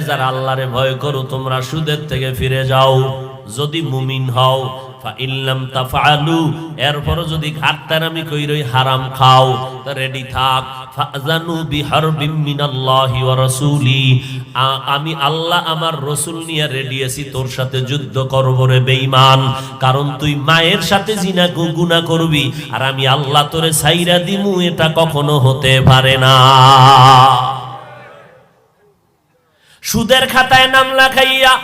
যারা আল্লাহরে ভয় করো তোমরা সুদের থেকে ফিরে যাও যদি মুমিন হও। ফাইল্লাম তাফআলু, এরপর যদি ঘাটতারামি কইরই হারাম খাও তা রেডি থাক। ফাজানু বিহারবিম মিনাল্লাহি ওয়া রাসূলি, আমি আল্লাহ আমার রাসূল নিয়ে রেডি আছি তোর সাথে যুদ্ধ করব রে বেঈমান। কারণ তুই মায়ের সাথে জিনা গুনাহ করবি আর আমি আল্লাহ তোরে ছাইরা দিমু, এটা কখনো হতে পারে না। সুদের খাতায় নাম লেখাইয়া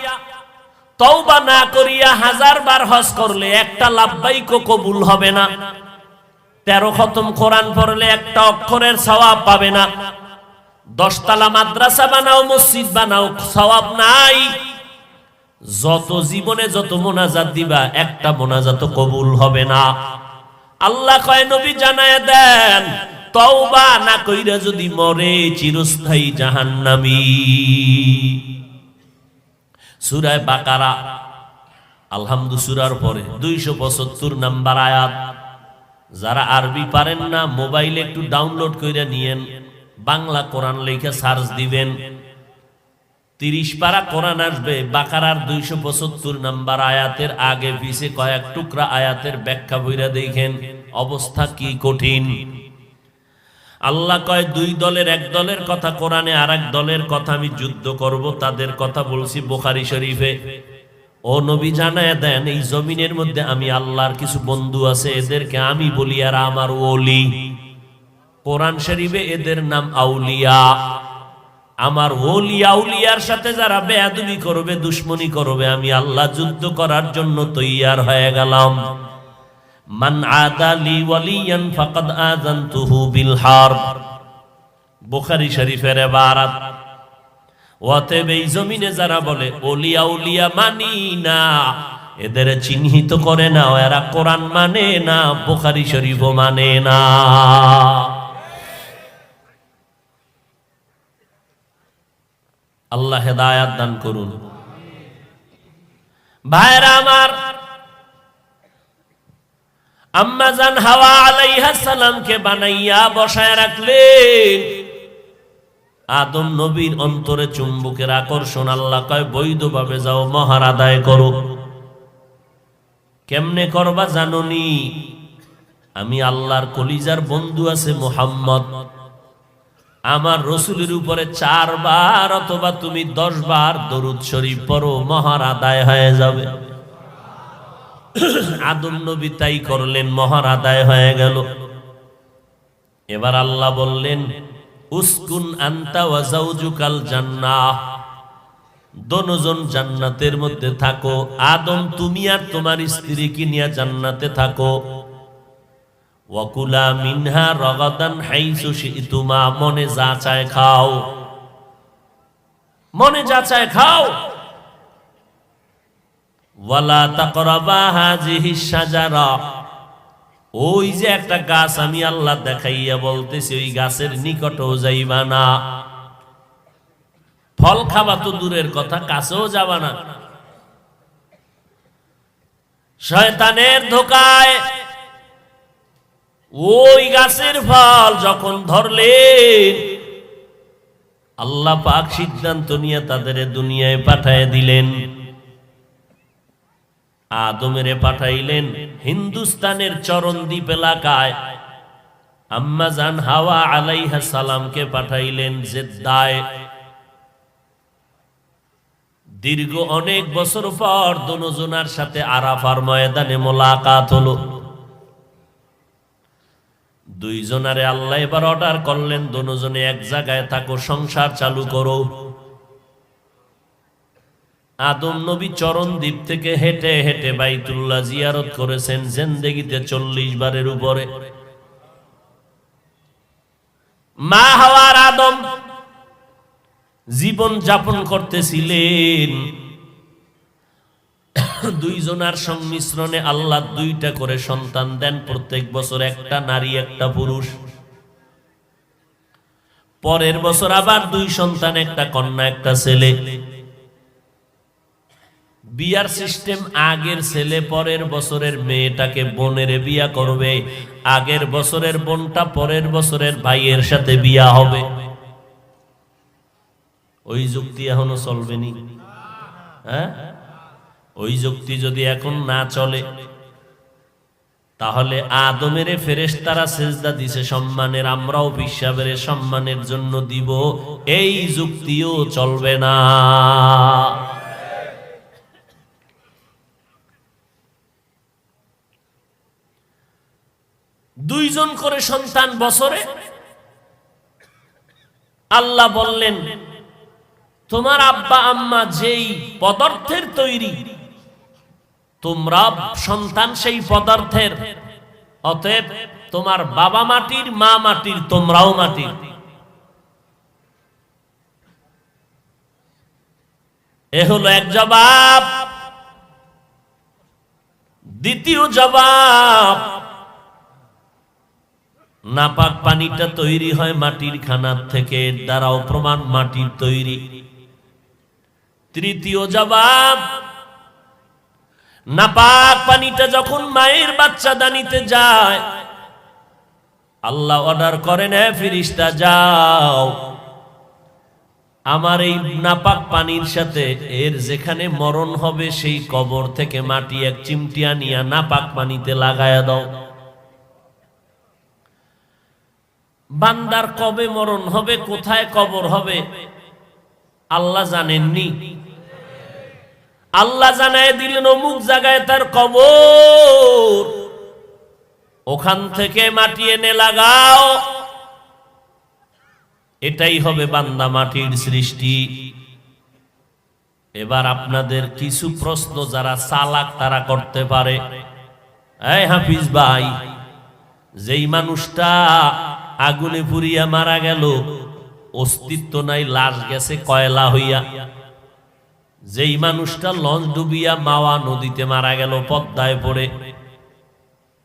তওবা না করিয়া 1000 বার হজ করলে একটা লাব্বাইক কবুল হবে না। 13 খতম কোরআন পড়লে একটা অক্ষরের সওয়াব পাবে না। 10 তলা মাদ্রাসা বানাও, মসজিদ বানাও, সওয়াব নাই। যত জীবনে যত মোনাজাত দিবা একটা মোনাজাত কবুল হবে না। আল্লাহ কয় নবী জানায়া দেন, তওবা না কইরা যদি মরে চিরস্থায়ী জাহান্নামী। সূরা বাকারা আলহামদু সূরার পরে 275 নাম্বার আয়াত। যারা আরবি পারেন না মোবাইলে একটু ডাউনলোড কইরা নিয়েন, বাংলা কোরআন লেখা সার্চ দিবেন, 30 পারা কোরআন আসবে। বাকারার 275 নাম্বার আয়াতের আগে পিছে কয়েক টুকরা আয়াতের ব্যাখ্যা বইরা দেখেন, অবস্থা কি কঠিন। আল্লাহ কয় দুই দলের, এক দলের কথা কোরআনে, আর এক দলের কথা আমি যুদ্ধ করব, তাদের কথা বলছি বুখারী শরীফে। ও নবী জানায় দেন এই জমিনের মধ্যে আমি আল্লাহর কিছু বন্ধু আছে, এদেরকে আমি বলি আর আমার ওলি। কোরআন শরীফে এদের নাম আউলিয়া। আমার ওলি আউলিয়ার সাথে যারা বেয়াদবি করবে, দুশমনি করবে, আমি আল্লাহ যুদ্ধ করার জন্য তৈয়ার হয়ে গেলাম। মান আদালি ওয়ালিয়ান ফাকাদ আযানতুহু বিল হারব, বুখারী শরীফের ইবারত। অতএব এই জমিনে যারা বলে ওলি আউলিয়া মানি না, এদের চিহ্নিত করে না, এরা কোরআন মানে না, বুখারী শরীফও মানে না। আল্লাহ হেদায়াত দান করুন। ভাইরা আমার, আম্মা জান হাওয়া আলাইহিস সালামকে বানাইয়া বসায় রাখলেন। আদম নবীর অন্তরে চুম্বকের আকর্ষণ, আল্লাহ কয় বৈধভাবে যাও, মহার আদায় করো। কেমনে করবা জানোনি? আমি আল্লাহর কলিজার বন্ধু আছে মুহাম্মদ, আমার রাসূলের উপরে 4 বার অথবা তুমি 10 বার দরুদ শরীফ পড়ো, মহার আদায় হয়ে যাবে। আদম নবী তাই করলেন, মহার আদায় হয়ে গেল। এবার আল্লাহ বললেন উসকুন আনতা ওয়া যাওজুকাল জান্নাহ, দোনোজন জান্নাতের মধ্যে থাকো। আদম তুমি আর তোমার স্ত্রী কি নিয়ে জান্নাতে থাকো। ওয়াকুলা মিনহা রাগাদান হাইসু শিতুমা, মনে যা চায় খাও, মনে যা চায় খাও। ওয়ালা তাকরাবা হাযিহিস শাজারা, ওই যে একটা গাছ আমি আল্লাহ দেখাইয়া বলতেছি, ওই গাছের নিকটেও যাইবা না। ফল খাবা তো দূরের কথা, কাছেও যাবা না। শয়তানের ধোকায় ওই গাছের ফল যখন ধরলেন, আল্লাহ পাক সিদ্ধান্ত নিয়ে তাদের দুনিয়ায় পাঠায় দিলেন। আদমেরে পাঠাইলেন হিন্দুস্তানের চরণদ্বীপ এলাকায়, আম্মা জান হাওয়া আলাইহিস সালামকে পাঠাইলেন জেদ্দায়। দীর্ঘ অনেক বছর পর দুজনার সাথে আরাফার ময়দানে মোলাকাত হলো। দুইজনারে আল্লাহ এবার অর্ডার করলেন, দুজনে এক জায়গায় থাকো, সংসার চালু করো। আদম নবী চরণদ্বীপ থেকে হেঁটে হেঁটে বাইতুল্লাহ জিয়ারত করেছেন জিন্দেগিতে 40 বারের উপরে। মা হাওয়ার আদম জীবন যাপন করতেছিলেন। দুইজনার সংমিশ্রণে আল্লাহ 2টা করে সন্তান দেন, প্রত্যেক বছর একটা নারী একটা পুরুষ। পরের বছর আবার 2 সন্তান, একটা কন্যা একটা ছেলে। বিয়ার সিস্টেম, আগের ছেলে পরের বছরের মেয়েটাকে বোনের বিয়া করবে, আগের বছরের বোনটা পরের বছরের ভাইয়ের সাথে বিয়া হবে। ওই যুক্তি এখনো চলবেনি? হ্যাঁ, ওই যুক্তি যদি এখন না চলে, তাহলে আদমের ফেরেশতারা সেজদা দিছে সম্মানের, আমরাও পিসাবের সম্মানের জন্য দিব, এই যুক্তিও চলবে না। দুইজন করে সন্তান বছরে, আল্লাহ বললেন তোমার আব্বা আম্মা যেই পদার্থের তৈরি, তোমরা সন্তান সেই পদার্থের, অতএব তোমার বাবা মাটির, মা মাটির, তোমরাও মাটির। এ হলো এক জবাব। দ্বিতীয় জবাব, নাপাক পানিটা তৈরি হয় মাটির খানার থেকে, এর দ্বারাও প্রমাণ মাটির তৈরি। তৃতীয় জবাব, নাপাক পানিটা যখন মায়ের বাচ্চা দানিতে যায়, আল্লাহ অর্ডার করেন, হে ফেরেশতা যাও, আমার এই নাপাক পানির সাথে এর যেখানে মরণ হবে সেই কবর থেকে মাটি এক চিমটি আনিয়া নাপাক পানিতে লাগায়া দাও। বান্দার কবে মরণ হবে, কোথায় কবর হবে আল্লাহ জানেননি? আল্লাহ জানায় দিলেন অমুক জায়গায় তার কবর, ওখান থেকে মাটি এনে লাগাও। এটাই হবে বান্দা মাটির সৃষ্টি। এবার আপনাদের কিছু প্রশ্ন যারা চালাক তারা করতে পারে। এই হাফিজ ভাই, যেই মানুষটা আগুনে পুড়িয়া মারা গেল, অস্তিত্ব নাই, লাশ গেছে কয়লা হইয়া। যেই মানুষটা লঞ্চ ডুবিয়া মাওয়া নদীতে মারা গেল, পদ্মায় পড়ে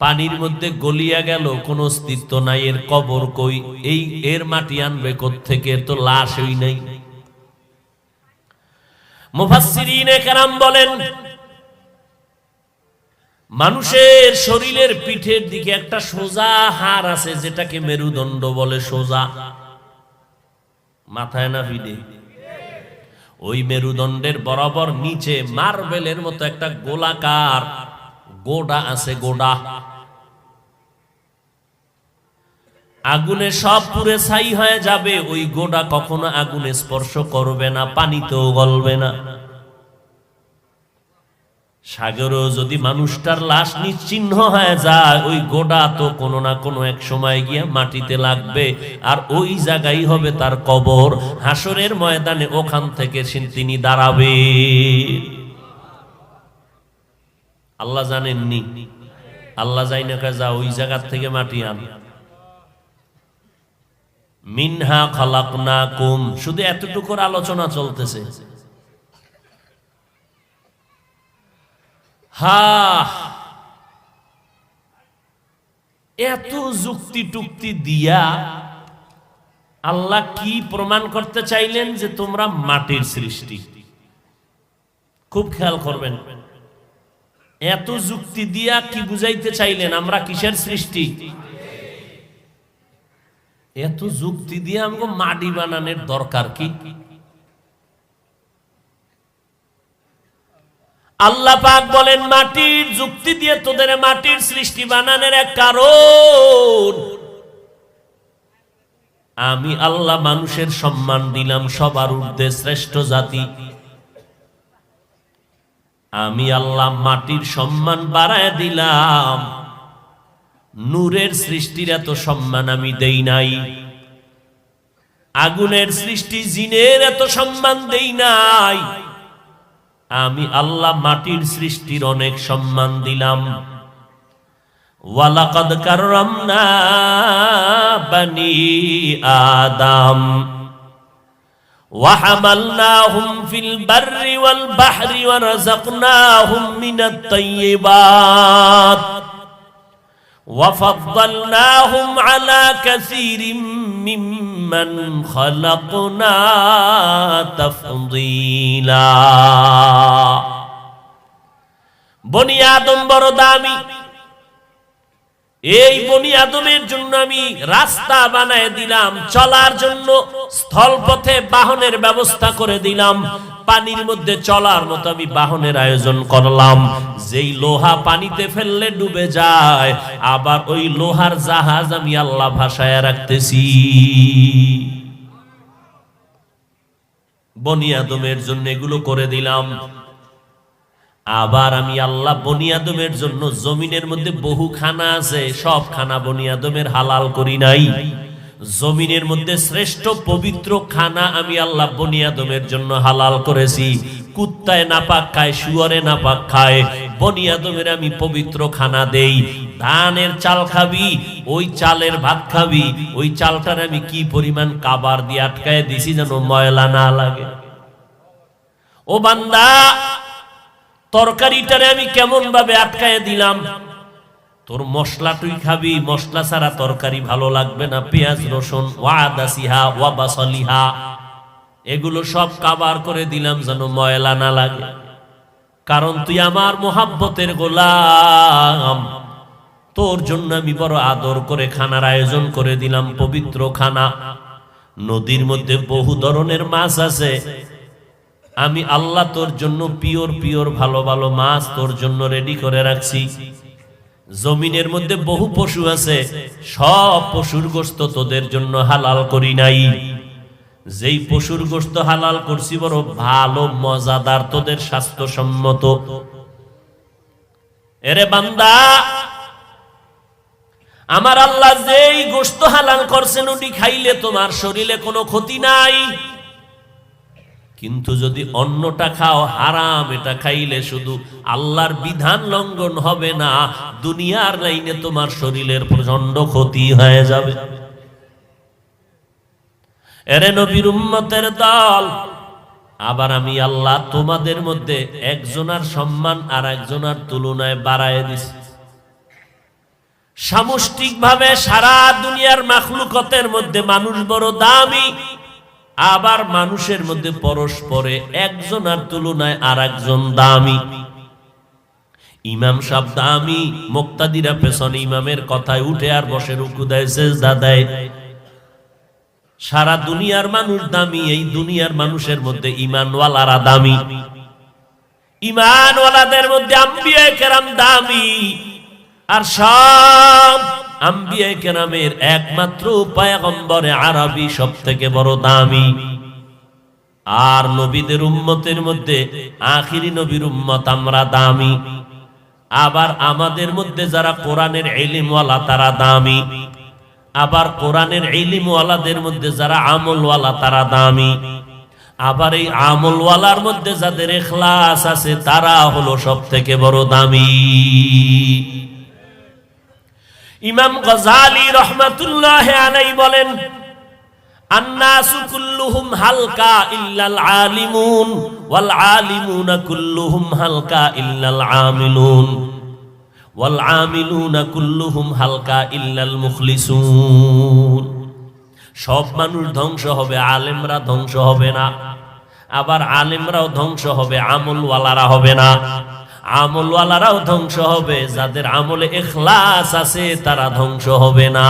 পানির মধ্যে গলিয়া গেল, কোন অস্তিত্ব নাই, এর কবর কই? এই এর মাটি আনবে কোত্থেকে? এর তো লাশই নাই। মুফাসসিরিনে কেরাম বলেন, মানুষের শরীরের পিঠের দিকে একটা সোজা হাড় আছে, যেটাকে মেরুদণ্ড বলে। সোজা মাথায় না পিঠে? ওই মেরুদণ্ডের বরাবর নিচে মার্বেলের মতো একটা গোলাকার গোড়া আছে। গোড়া আগুনে সব পুড়ে ছাই হয়ে যাবে, ওই গোড়া কখনো আগুনে স্পর্শ করবে না, পানিতেও গলবে না। সাগরেও যদি মানুষটার লাশ নিশ্চিহ্ন হয়ে যায়, ওই গোড়া তো কোনো না কোনো এক সময় গিয়া মাটিতে লাগবে, আর ওই জায়গায় হবে তার কবর। হাসরের ময়দানে ওখান থেকে তিনি দাঁড়াবে। আল্লাহ জানেননি? আল্লাহ যাই না যা ওই জায়গার থেকে মাটি আন। মিনহা খালাকনাকুম, শুধু এতটুকুর আলোচনা চলতেছে। এত যুক্তি টুক্তি দিয়া আল্লাহ কি প্রমাণ করতে চাইলেন? যে তোমরা মাটির সৃষ্টি। খুব খেয়াল করবেন, এত যুক্তি দিয়া কি বুঝাইতে চাইলেন? আমরা কিসের সৃষ্টি? এত যুক্তি দিয়ে আমাকে মাটি বানানোর দরকার কি? আল্লাহ পাক বলেন, মাটির যুক্তি দিয়ে তোদের মাটির সৃষ্টি বানানোর এক কারণ, আমি আল্লাহ মানুষের সম্মান দিলাম সবার ঊর্ধ্বে, শ্রেষ্ঠ জাতি। আমি আল্লাহ মাটির সম্মান বাড়ায় দিলাম, নূরের সৃষ্টির এত সম্মান আমি দেই নাই। আগুনের সৃষ্টি জিনের এত সম্মান দেই নাই। আমি আল্লাহ মাটির সৃষ্টির অনেক সম্মান দিলাম। ওয়ালাকাদ কাররামনা বানি আদম ওয়া হামালনাহুম ফিল বাররি ওয়াল বাহরি ওয়া রাযাকনাহুম মিনাত তাইয়্যিবাত ওয়া ফাদ্দালনাহুম আলা কাসীরিম মিম্মান খালাকনা তাফদীলা। বনি আদম বড় দামি, এই বনি আদমের জন্য আমি রাস্তা বানায় দিলাম, চলার জন্য স্থলপথে বাহনের ব্যবস্থা করে দিলাম, পানির মধ্যে চলার মতো আমি বাহনের আয়োজন করলাম। যেই লোহা পানিতে ফেললে ডুবে যায়, আবার ওই লোহার জাহাজ আমি আল্লাহ ভাসায় রাখতেছি। বনি আদমের জন্য এগুলো করে দিলাম। আবার আমি আল্লাহ বনি আদমের জন্য জমিনের মধ্যে বহু খানা আছে, সব খানা বনি আদমের হালাল করি নাই। জমিনের মধ্যে শ্রেষ্ঠ পবিত্র খানা আমি আল্লাহ বনি আদমের জন্য হালাল করেছি। কুত্তায় নাপাক খায়, শুয়োরে নাপাক খায়, বনি আদমের আমি পবিত্র খানা দেই। ধানের চাল খাবি, ওই চালের ভাত খাবি, ওই চালটার আমি কি পরিমাণ কাবার দিয়ে আটকায় দিছি যেন ময়লা না লাগে। ও বান্দা, তরকারিটারে আমি কেমন ভাবে আটকায় দিলাম। তোর মশলা তুই খাবি, মশলা ছাড়া তরকারি ভালো লাগবে না। পেঁয়াজ রসুন ওয়াদাসিহা ওয়াবাসলিহা এগুলো সব কাবার করে দিলাম যেন ময়লা না লাগে। কারণ তুই আমার মোহাব্বতের গোলাম, তোর জন্য আমি বড় আদর করে খানার আয়োজন করে দিলাম, পবিত্র খানা। নদীর মধ্যে বহু ধরনের মাছ আছে, আমি আল্লাহ তোর জন্য পিওর পিওর ভালো ভালো মাছ তোর জন্য রেডি করে রাখছি। জমিনের মধ্যে বহু পশু আছে, সব পশুর গোশত তোদের জন্য হালাল করি নাই। যেই পশুর গোশত হালাল করছি বড় ভালো মজাদার, তোদের স্বাস্থ্যসম্মত। এরে বান্দা, আমার আল্লাহ যেই গোশত হালাল করছেন ওটি খাইলে তোমার শরীরে কোনো ক্ষতি নাই। কিন্তু যদি অন্যটা খাও হারাম, এটা খাইলে শুধু আল্লাহর বিধান লঙ্ঘন হবে না, দুনিয়ার লাইনে তোমার শরীরের প্রচন্ড ক্ষতি হয়ে যাবে। এরে নবীর উম্মতের দল, আবার আমি আল্লাহ তোমাদের মধ্যে একজনের সম্মান আর একজনের তুলনায় বাড়ায় দিছি। সামষ্টিকভাবে সারা দুনিয়ার মাখলুকতের মধ্যে মানুষ বড় দামি, আবার মানুষের মধ্যে পরস্পরে একজনের তুলনায় আর একজন দামি। ইমাম সাহেব দামি, মুক্তাদিরা পেছনে ইমামের কথায় উঠে আর বসে রুকু দেয়, সেজদা দেয়। সারা দুনিয়ার মানুষ দামি, এই দুনিয়ার মানুষের মধ্যে ঈমানওয়ালারা দামি। ঈমানওয়ালাদের মধ্যে আম্বিয়া কেরাম দামি, আর সব আম্বিয়া কেরামের একমাত্র পয়গম্বরে আরবি সবথেকে বড় দামি। আর নবীদের উম্মতের মধ্যে আখিরি নবীর উম্মত আমরা দামি। আবার আমাদের মধ্যে যারা কোরআনের ইলমওয়ালা তারা দামি। আবার কোরআনের ইলমওয়ালাদের মধ্যে যারা আমলওয়ালা তারা দামি। আবার এই আমলওয়ালার মধ্যে যাদের ইখলাস আছে তারা হলো সবথেকে বড় দামি। ইমাম গজালি রহমাতুল্লাহ আলাইহি বলেন, আন্নাসু কুল্লুহুম হালকা ইল্লাল আলিমুন ওয়াল আলিমুনা কুল্লুহুম হালকা ইল্লাল আমিলুন ওয়াল আমিলুনা কুল্লুহুম হালকা ইল্লাল মুখলিসুন। সব মানুষ ধ্বংস হবে, আলেমরা ধ্বংস হবে না। আবার আলেমরাও ধ্বংস হবে, আমলওয়ালারা হবে না। আমলওয়ালারাও ধ্বংস হবে, যাদের আমলে ইখলাস আছে তারা ধ্বংস হবে না।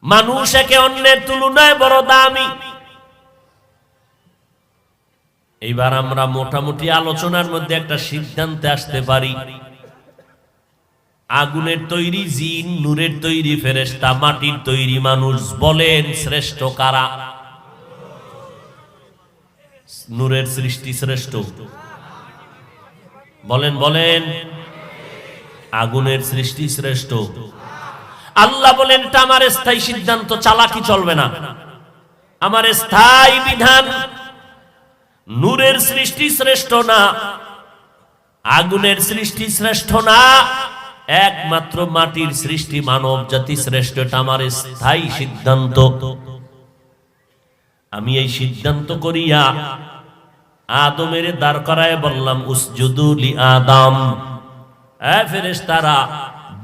মানুষ একে অন্যের তুলনায় বড় দামি। এইবার আমরা মোটামুটি আলোচনার মধ্যে একটা সিদ্ধান্তে আসতে পারি, আগুনের তৈরি জিন, নূরের তৈরি ফেরেশতা, মাটির তৈরি মানুষ, বলেন শ্রেষ্ঠ কারা? নূরের সৃষ্টি শ্রেষ্ঠ? বলেন বলেন। আগুনের সৃষ্টি শ্রেষ্ঠ? আল্লাহ বলেন এটা আমার স্থায়ী সিদ্ধান্ত, চালাকি চলবে না, আমার স্থায়ী বিধান। নূরের সৃষ্টি শ্রেষ্ঠ না, আগুনের সৃষ্টি শ্রেষ্ঠ না, একমাত্র মাটির সৃষ্টি মানব জাতি শ্রেষ্ঠ, এটা আমার স্থায়ী সিদ্ধান্ত। আমি এই সিদ্ধান্ত করিয়া আদমের দাঁড় করায় বললাম, উসজুদু লি আদম। ফেরেশতারা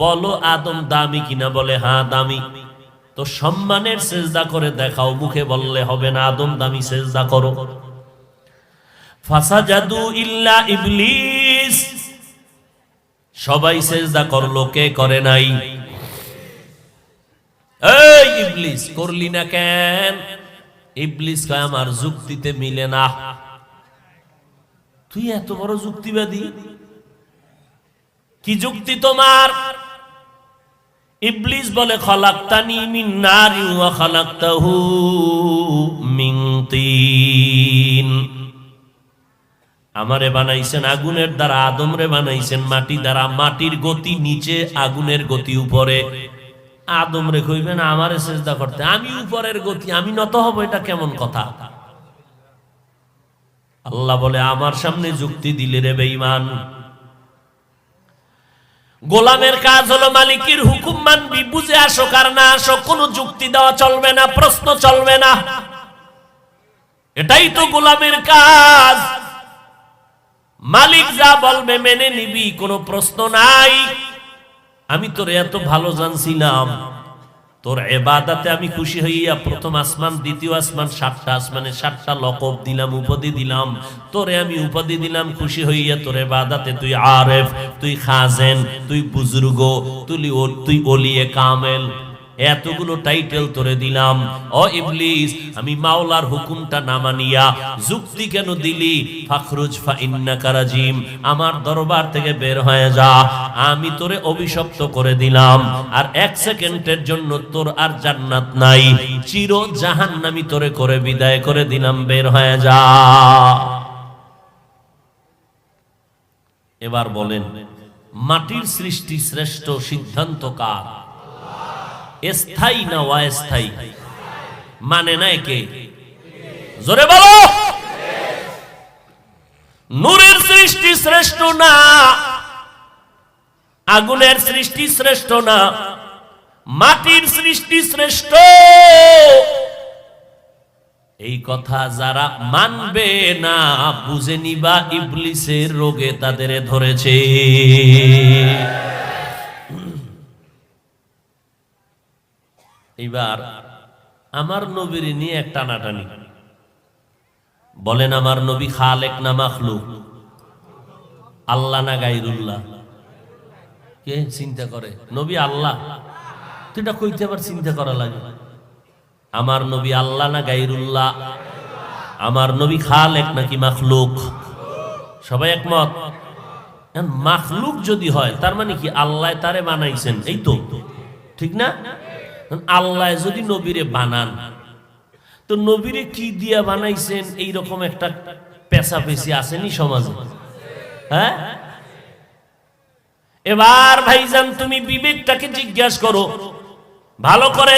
বলো আদম দামি কিনা? বলে হ্যাঁ দামি। তো সম্মানের সেজদা করে দেখাও, মুখে বললে হবে না, আদম দামি, সেজদা করো। ফাসাজাদু ইল্লা ইবলিস, সবাই সেজদা করলো, কে করে নাই? এই ইবলিস, করলি না কেন? ইবলিস কয় আমার যুক্তিতে মিলে না। তুই এত বড় যুক্তিবাদী, কি যুক্তি তোমার? ইবলিস বলে খলাকতানি মিন নারি ওয়া খলাকতাহু মিন তিন। আমারে বানাইছেন আগুনের দ্বারা, আদমরে বানাইছেন মাটি দ্বারা। মাটির গতি নিচে, আগুনের গতি উপরে। আদমরে কইবেন আমারে সেজদা করতে, আমি উপরের গতি, আমি নত হব, এটা কেমন কথা? আল্লাহ বলে আমার সামনে যুক্তি দিলে রে বেঈমান। গোলামের কাজ হলো মালিকের হুকুম মানবি, বুঝে আসো আর না আসো, কোনো যুক্তি দেওয়া চলবে না, প্রশ্ন চলবে না। এটাই তো গোলামের কাজ। মালিক যা বলবে মেনে নিবি, কোনো প্রশ্ন নাই। আমি তোর এত ভালো জানছিলাম, তোর ইবাদতে আমি খুশি হইয়া প্রথম আসমান, দ্বিতীয় আসমান, 7টা আসমানে 7টা লকব দিলাম, উপাধি দিলাম। তোরে আমি উপাধি দিলাম খুশি হইয়া তোর ইবাদতে তুই আরেফ, তুই খাজেন, তুই বুজুর্গ, তুই ওলিয়ে কামেল, এতগুলো টাইটেল তোরে দিলাম। ও ইবলিস, আমি মাওলার হুকুমটা না মানিয়া যুক্তি কেন দিলি? ফাখরুজ ফা ইন্নাকা রাজিম, আমার দরবার থেকে বের হয়ে যা, আমি তোরে অভিশপ্ত করে দিলাম। আর 1 সেকেন্ডের জন্য তোর আর জান্নাত নাই, চির জাহান্নামী তোরে করে বিদায় করে দিলাম, বের হয়ে যা। এবার বলেন, মাটির সৃষ্টি শ্রেষ্ঠ সিদ্ধান্ত কার? স্থায়ী না অস্থায়ী? মানে না কে? জোরে বলো। নূরের সৃষ্টি শ্রেষ্ঠ না, আগুনের সৃষ্টি শ্রেষ্ঠ না, মাটির সৃষ্টি শ্রেষ্ঠ। এই কথা যারা মানবে না, বুঝে নিবা ইবলিসের রোগে তাদের ধরেছে। এবার আমার নবীর নিয়ে এক টানাটানি। বলেন আমার নবী খালেক না মাখলুক? আল্লাহ না গায়রুল্লাহ? কে চিন্তা করে নবী আল্লাহ? তো এটা কইতে আবার চিন্তা করা লাগে। আমার নবী আল্লাহ না গায়রুল্লাহ? আমার নবী খালেক নাকি মাখলুক? সবাই একমত? মাখলুক যদি হয় তার মানে কি আল্লাহ তারে বানাইছেন, এই তো ঠিক না? আল্লাহ যদি নবীরে বানান, তো নবীরে কি দিয়া বানাইছেন এইরকম একটা পেশাপেশি আসেনি সমাজে? হ্যাঁ, এবার ভাইজান তুমি বিবেকটাকে জিজ্ঞাসা করো ভালো করে,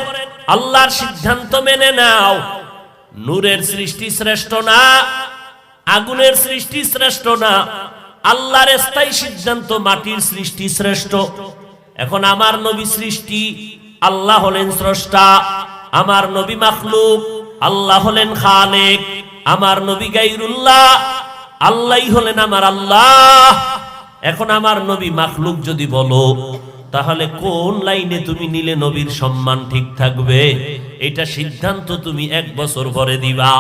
আল্লাহর সিদ্ধান্ত মেনে নাও। নূরের সৃষ্টি শ্রেষ্ঠ না, আগুনের সৃষ্টি শ্রেষ্ঠ না, আল্লাহর স্থায়ী সিদ্ধান্ত মাটির সৃষ্টি শ্রেষ্ঠ। এখন আমার নবী সৃষ্টি, আল্লাহ হলেন স্রষ্টা। আমার নবী মাখলুক, আল্লাহ হলেন খালেক। আমার নবী গায়রুল্লাহ, আল্লাহই হলেন আমার আল্লাহ। এখন আমার নবী মাখলুক যদি বলো, তাহলে কোন লাইনে তুমি নিলে নবীর সম্মান ঠিক থাকবে? এটা সিদ্ধান্ত তুমি 1 বছর পরে দিবা।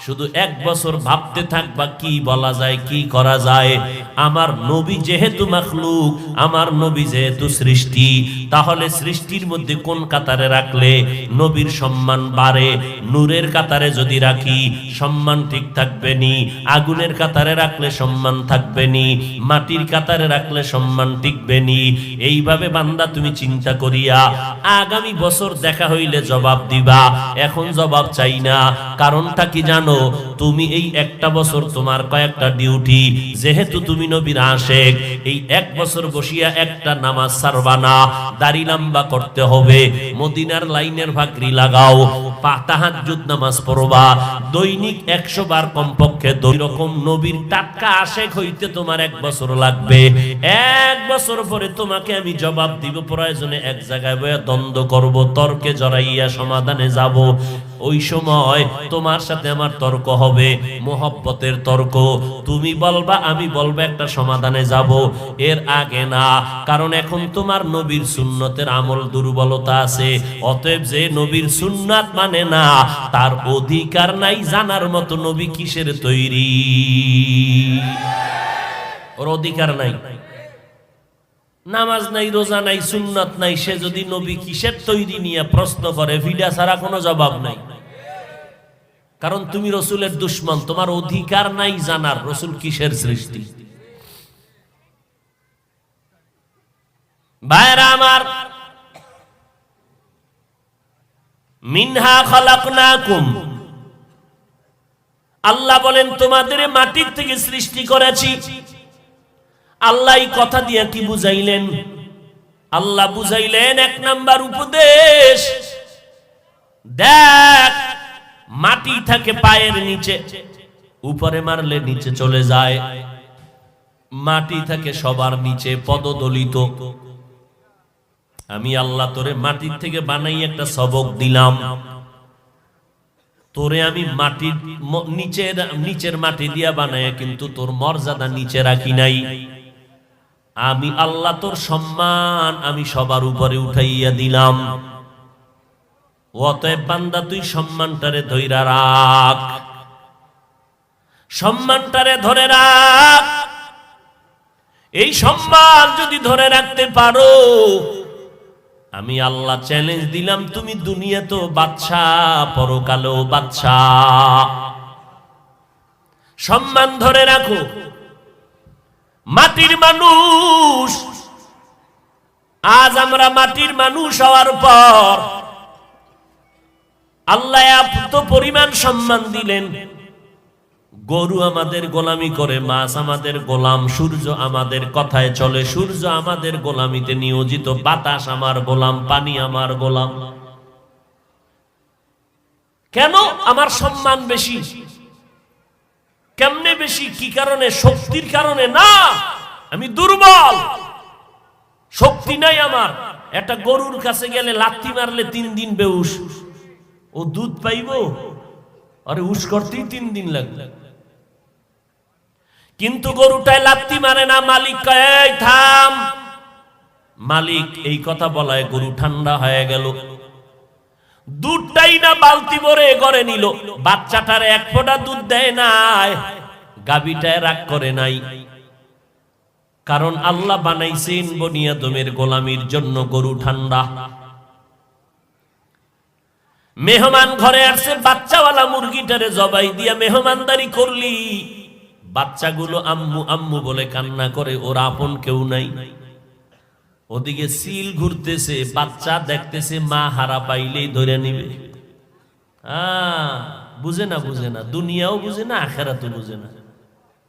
শুধু 1 বছর ভাবতে থাকবা কি বলা যায়, কি করা যায়। আমার নবী যেহেতু মাখলুক, আমার নবী যেহেতু সৃষ্টি, তাহলে সৃষ্টির মধ্যে কোন কাতারে রাখলে নবীর সম্মান বাড়ে? নূরের কাতারে যদি রাখি সম্মান ঠিক থাকবে নি, আগুনের কাতারে রাখলে সম্মান থাকবে নি, মাটির কাতারে রাখলে সম্মান টিকবে নি। এইভাবে বান্দা তুমি চিন্তা করিয়া আগামী বছর দেখা হইলে জবাব দিবা। এখন জবাব চাই না। কারণটা কি জানো? তুমি এই 1টা বছর তোমার কয়েকটা ডিউটি, যেহেতু তুমি নবীর আশেক, এই 1 বছর বসিয়া একটা নামাজ ছাড়বা না, দাড়ি লম্বা করতে হবে, মদিনার লাইনের ভাকরি লাগাও, তাহাজ্জুদ নামাজ পড়বা, দৈনিক 100 বার কমপক্ষে। রকম নবীর টাটকা আশেক হইতে তোমার 1 বছর লাগবে। 1 বছর পরে তোমাকে আমি জবাব দিব, প্রয়োজনে এক জায়গায় বসে দ্বন্দ্ব করব, তর্কে জড়াইয়া সমাধানে যাব। ওই সময় তোমার সাথে আমার তর্ক হবে, মোহব্বতের তর্ক। তুমি বলবা, আমি বলবো, একটা সমাধানে যাব। এর আগে না, কারণ এখন তোমার নবীর সুন্নতের আমল দুর্বলতা আছে। অতএব যে নবীর সুন্নাত মানে না, তার অধিকার নাই জানার মতো নবী কিসের তৈরি, ওর অধিকার নাই। নামাজ নাই, রোজা নাই, সুন্নাত নাই, সে যদি নবী কিসের তৈরি নিয়ে প্রশ্ন করে, ভিডা ছাড়া কোনো জবাব নাই। কারণ তুমি রসুলের দুশ্মন, তোমার অধিকার নাই জানার রসুল কিসের সৃষ্টি। ভাইরা আমার, মিনহা খালাকনাকুম, আল্লাহ বলেন তোমাদের মাটির থেকে সৃষ্টি করেছি। আল্লাহ এই কথা দিয়ে কি বুঝাইলেন? আল্লাহ বুঝাইলেন এক নাম্বার উপদেশ, দেখ মাটি থাকে পায়ের নিচে, উপরে মারলে নিচে চলে যায়। মাটি থাকে সবার নিচে, পদদলিত। আমি আল্লাহ তোরে মাটির থেকে বানাই একটা সবক দিলাম, তোরে আমি মাটির নিচের মাটি দিয়া বানাই, কিন্তু তোর মর্যাদা নিচে রাখি নাই। আমি আল্লাহ তোর সম্মান আমি সবার উপরে উঠাইয়া দিলাম। অতএব বান্দা তুই সম্মানটারে ধইরা রাখ, সম্মানটারে ধরে রাখ। এই সম্মান যদি ধরে রাখতে পারো, আমি আল্লাহ চ্যালেঞ্জ দিলাম, তুমি দুনিয়া তো বাদশা, পরকালেও বাদশা। সম্মান ধরে রাখো। মাটির মানুষ, আজ আমরা মাটির মানুষ হওয়ার পর আল্লাহ এত পরিমাণ সম্মান দিলেন। গরু আমাদের গোলামি করে, মাছ আমাদের গোলাম, সূর্য আমাদের কথায় চলে, সূর্য আমাদের গোলামিতে নিয়োজিত, বাতাস আমার গোলাম, পানি আমার গোলাম। কেন আমার সম্মান বেশি? কেমনে বেশি? কি কারণে? শক্তির কারণে না, আমি দুর্বল, শক্তি নাই আমার। একটা গরুর কাছে গেলে লাথি মারলে 3 দিন বেহুশ, ও দুধ পাইব? আরে উস করতেই 3 দিন লাগবে। কিন্তু গরুটায় লাথি মারে না, মালিক কয় এই থাম। মালিক এই কথা বলায় গরু ঠান্ডা হয়ে গেল। দুধটাই না বালতি ভরে ঘরে নিল, বাচ্চাটার 1 ফোঁটা দুধ দেয় নাই, গাভীটায় রাগ করে নাই। কারণ আল্লাহ বানাইছেন বনি আদমের গোলামির জন্য গরু ঠান্ডা। মেহমান ঘরে আসছে, বাচ্চাওয়ালা মুরগিটারে জবাই দিয়া মেহমানদারি করলি, বাচ্চাগুলো আম্মু আম্মু বলে কান্না করে, ওর আপন কেউ নাই। ওদিকে সিল ঘুরতেছে, বাচ্চা দেখতেছে মা হারা পাইলেই ধরে নিবে। বুঝে না, বুঝে না, দুনিয়াও বুঝে না, আখেরাতও বুঝে না।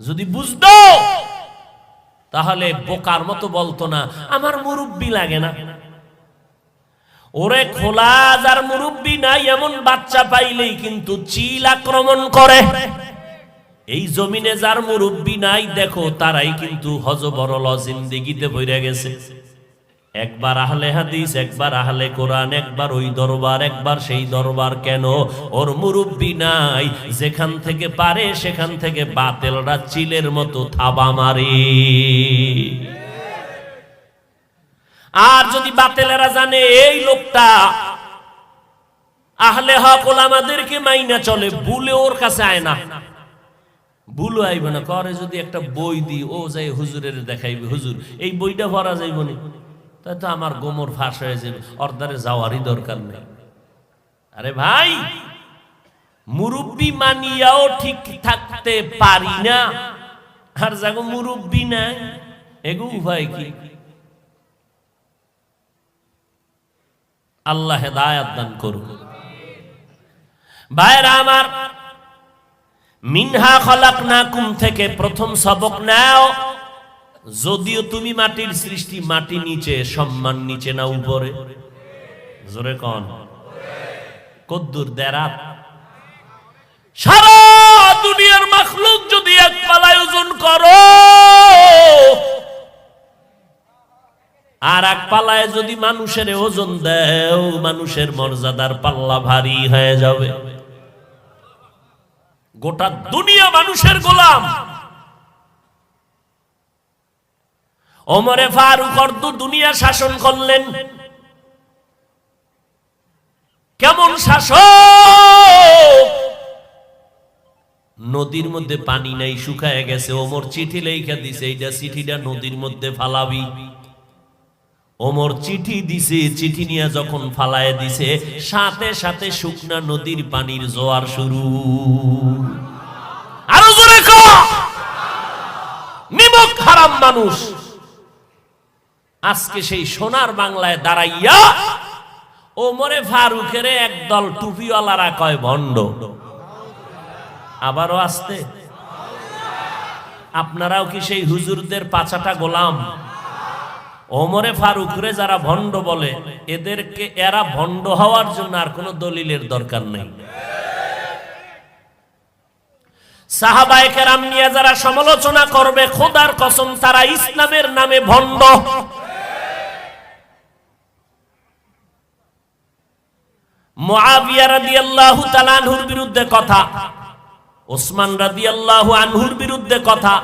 যদি বুঝতো তাহলে বোকার মতো বলতো না আমার মুরব্বি লাগে না। ওরে খোলা যার মুরব্বি নাই, এমন বাচ্চা পাইলেই কিন্তু চিল আক্রমণ করে। এই জমিনে যার মুরব্বি নাই, দেখো তারাই কিন্তু হযবরল জিন্দেগিতে বইরা গেছে। একবার আহলে হাদিস, একবার আহলে কোরআন, একবার ওই দরবার, একবার সেই দরবার। কেন? ওর মুরব্বি নাই, যেখান থেকে পারে সেখান থেকে বাতেলরা চিলের মতো থাবা মারে। আর যদি বাতেলেরা জানে এই লোকটা আহলে হক ওলামাদেরকে মাইনা চলে, ভুলে ওর কাছে আয় না, ভুল আইব না। করে যদি একটা বই দি, ও যাই হুজুরের দেখাইবে, হুজুর এই বইটা ভরা যাইব না, তাই তো আমার গোমর ফাঁস হয়ে যাবে, অর্ধারে যাওয়ারই দরকার নেই। আরে ভাই, মুরব্বি মানিয়াও ঠিক থাকতে পারি না, আর যাগো মুরব্বি নাই, এগো উপায় কি? আল্লাহ হেদায়েত দান করুন। ভাইরা আমার, মিনহা খালাকনাকুম থেকে প্রথম সবক নাও। যদিও তুমি মাটির সৃষ্টি, মাটি নিচে, সম্মান নিচে না উপরে? জোরে কোন কদ্দুর দেরাত। সারা দুনিয়ার মাখলুক যদি এক পাল্লায় ওজন করো, আর এক পাল্লায় যদি মানুষের ওজন দেও, মানুষের মর্যাদার পাল্লা ভারী হয়ে যাবে। গোটা দুনিয়া মানুষের গোলাম। ওমরে ফারুক অর্ধ দুনিয়া শাসন করলেন। কেমন শাসক! নদীর মধ্যে পানি নাই, শুকায় গেছে। ওমর চিঠি লেখা দিছে, এইটা চিঠিটা নদীর মধ্যে ফালাবি। ওমর চিঠি দিছে, চিঠি নিয়ে যখন ফালায় দিছে, সাথে সাথে শুকনা নদীর পানির জোয়ার শুরু। আরো জোরে কও, নিমক হারাম মানুষ আজকে সেই সোনার বাংলায় দাঁড়াইয়া ওমরে ফারুকের একদল টুপিওয়ালারা কয় ভণ্ড। আবারও আসতে, আপনারাও কি সেই হুজুরদের পাছাটা গোলাম? ওমরে ফারুকরে যারা ভণ্ড বলে, এদেরকে এরা ভণ্ড হওয়ার জন্য আর কোনো দলিলের দরকার নেই। সাহাবায়ে কেরাম নিয়ে যারা সমালোচনা করবে, খোদার কসম তারা ইসলামের নামে ভণ্ড। মুআবিয়া রাদিয়াল্লাহু তাআলা আনহুর বিরুদ্ধে কথা, ওসমান রাদিয়াল্লাহু আনহুর বিরুদ্ধে কথা,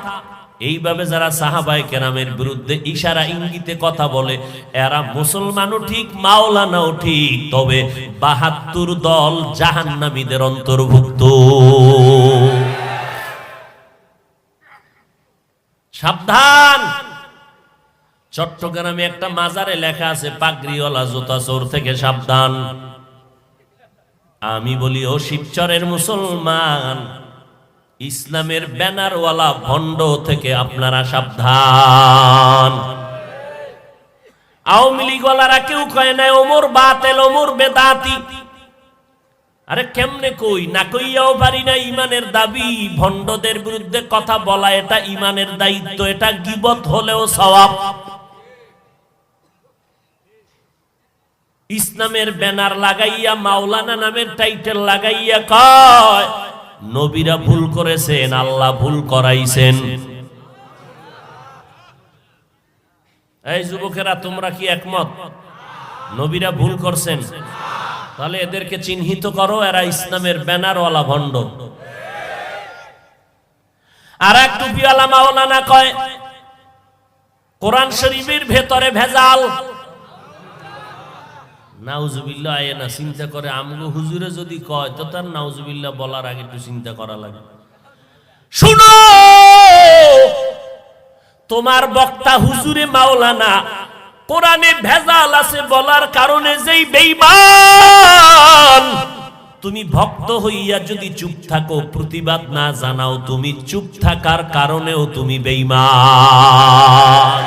এইভাবে যারা সাহাবায়ে কেরামের বিরুদ্ধে ইশারা ইঙ্গিতে কথা বলে, এরা মুসলমানও ঠিক, মাওলানাও ঠিক, তবে ৭২ দল জাহান্নামীদের অন্তর্ভুক্ত। সাবধান। চট্টগ্রামে একটা মাজারে লেখা আছে, পাগড়িওয়ালা জুতা চোর থেকে সাবধান। আমি বলি, ও শিবচরের মুসলমান, ইসলামের ব্যানারওয়ালা ভণ্ড থেকে আপনারা সাবধান। আওয়ামী লীগওয়ালারা কেউ কয় নাই ওমর বাতেল, ওমর বেদাতি। আরে কেমনে কই, না কইয়াও পারি না, ইমানের দাবি। ভণ্ডদের বিরুদ্ধে কথা বলা এটা ইমানের দায়িত্ব, এটা গীবত হলেও সওয়াব। ইসলামের ব্যানার লাগাইয়া, মাওলানা নামের টাইটেল লাগাইয়া কয় নবীরা ভুল করেছেন, আল্লাহ ভুল করাইছেন। এই যুবকেরা, তোমরা কি একমত নবীরা ভুল করছেন? তাহলে এদেরকে চিহ্নিত করো, এরা ইসলামের ব্যানারওয়ালা ভণ্ড। আর এক টুপিওয়ালা মাওলানা কয় কোরআন শরীফের ভেতরে ভেজাল। নাউজুবিল্লাহ, আয় না চিন্তা করে, আমগো হুজুরে যদি কয় তো তার নাউজুবিল্লাহ বলার আগে একটু চিন্তা করা লাগে। শুনো, তোমার বক্তা হুজুরে মাওলানা কোরআনে ভেজাল আছে বলার কারণে যেই বেঈমান, তুমি ভক্ত হইয়া যদি চুপ থাকো, প্রতিবাদ না জানাও, তুমি চুপ থাকার কারণেও তুমি বেঈমান।